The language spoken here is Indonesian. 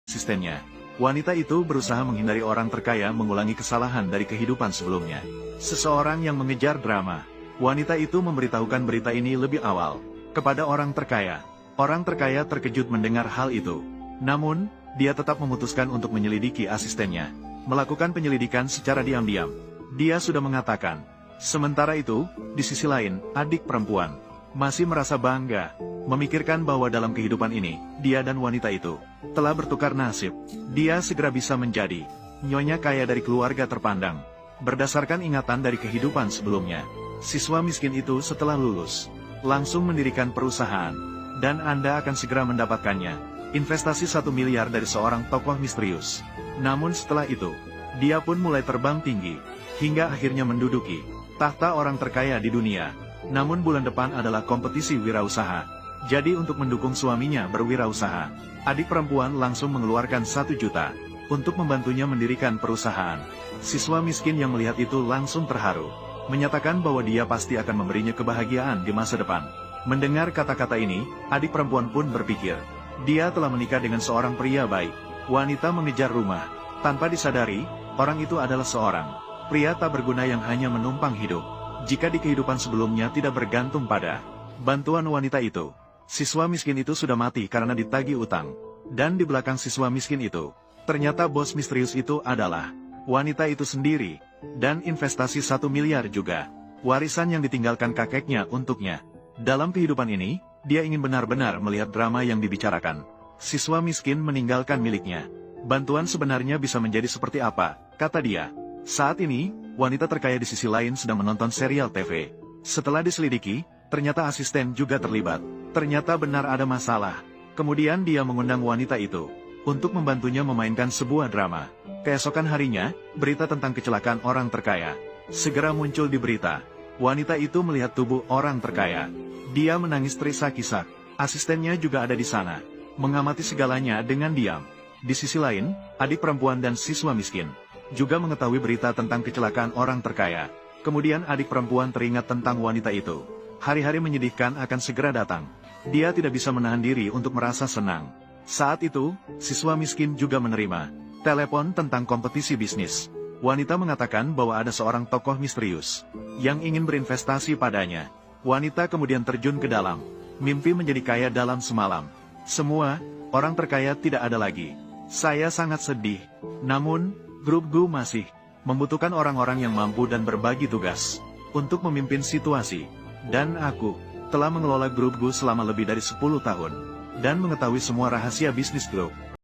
asistennya. Wanita itu berusaha menghindari orang terkaya mengulangi kesalahan dari kehidupan sebelumnya. Seseorang yang mengejar drama. Wanita itu memberitahukan berita ini lebih awal kepada orang terkaya. Orang terkaya terkejut mendengar hal itu. Namun, dia tetap memutuskan untuk menyelidiki asistennya. Melakukan penyelidikan secara diam-diam. Dia sudah mengatakan. Sementara itu, di sisi lain, adik perempuan masih merasa bangga, memikirkan bahwa dalam kehidupan ini, dia dan wanita itu telah bertukar nasib. Dia segera bisa menjadi nyonya kaya dari keluarga terpandang. Berdasarkan ingatan dari kehidupan sebelumnya, siswa miskin itu setelah lulus, langsung mendirikan perusahaan, dan Anda akan segera mendapatkannya. Investasi 1 miliar dari seorang tokoh misterius. Namun setelah itu, dia pun mulai terbang tinggi, hingga akhirnya menduduki tahta orang terkaya di dunia. Namun bulan depan adalah kompetisi wirausaha. Jadi untuk mendukung suaminya berwirausaha, adik perempuan langsung mengeluarkan 1 juta untuk membantunya mendirikan perusahaan. Siswa miskin yang melihat itu langsung terharu, menyatakan bahwa dia pasti akan memberinya kebahagiaan di masa depan. Mendengar kata-kata ini, adik perempuan pun berpikir, dia telah menikah dengan seorang pria baik. Wanita mengejar rumah, tanpa disadari, orang itu adalah seorang pria tak berguna yang hanya menumpang hidup. Jika di kehidupan sebelumnya tidak bergantung pada bantuan wanita itu, siswa miskin itu sudah mati karena ditagih utang. Dan di belakang siswa miskin itu, ternyata bos misterius itu adalah wanita itu sendiri, dan investasi 1 miliar juga, warisan yang ditinggalkan kakeknya untuknya. Dalam kehidupan ini, dia ingin benar-benar melihat drama yang dibicarakan. Siswa miskin meninggalkan miliknya. Bantuan sebenarnya bisa menjadi seperti apa, kata dia. Saat ini, wanita terkaya di sisi lain sedang menonton serial TV. Setelah diselidiki, ternyata asisten juga terlibat. Ternyata benar ada masalah. Kemudian dia mengundang wanita itu untuk membantunya memainkan sebuah drama. Keesokan harinya, berita tentang kecelakaan orang terkaya segera muncul di berita. Wanita itu melihat tubuh orang terkaya. Dia menangis terisak-isak. Asistennya juga ada di sana, mengamati segalanya dengan diam. Di sisi lain, adik perempuan dan siswa miskin juga mengetahui berita tentang kecelakaan orang terkaya. Kemudian adik perempuan teringat tentang wanita itu. Hari-hari menyedihkan akan segera datang. Dia tidak bisa menahan diri untuk merasa senang. Saat itu, siswa miskin juga menerima telepon tentang kompetisi bisnis. Wanita mengatakan bahwa ada seorang tokoh misterius yang ingin berinvestasi padanya. Wanita kemudian terjun ke dalam mimpi menjadi kaya dalam semalam. Semua orang terkaya tidak ada lagi. Saya sangat sedih. Namun, grup Gu masih membutuhkan orang-orang yang mampu dan berbagi tugas untuk memimpin situasi. Dan aku telah mengelola grup Gu selama lebih dari 10 tahun dan mengetahui semua rahasia bisnis grup.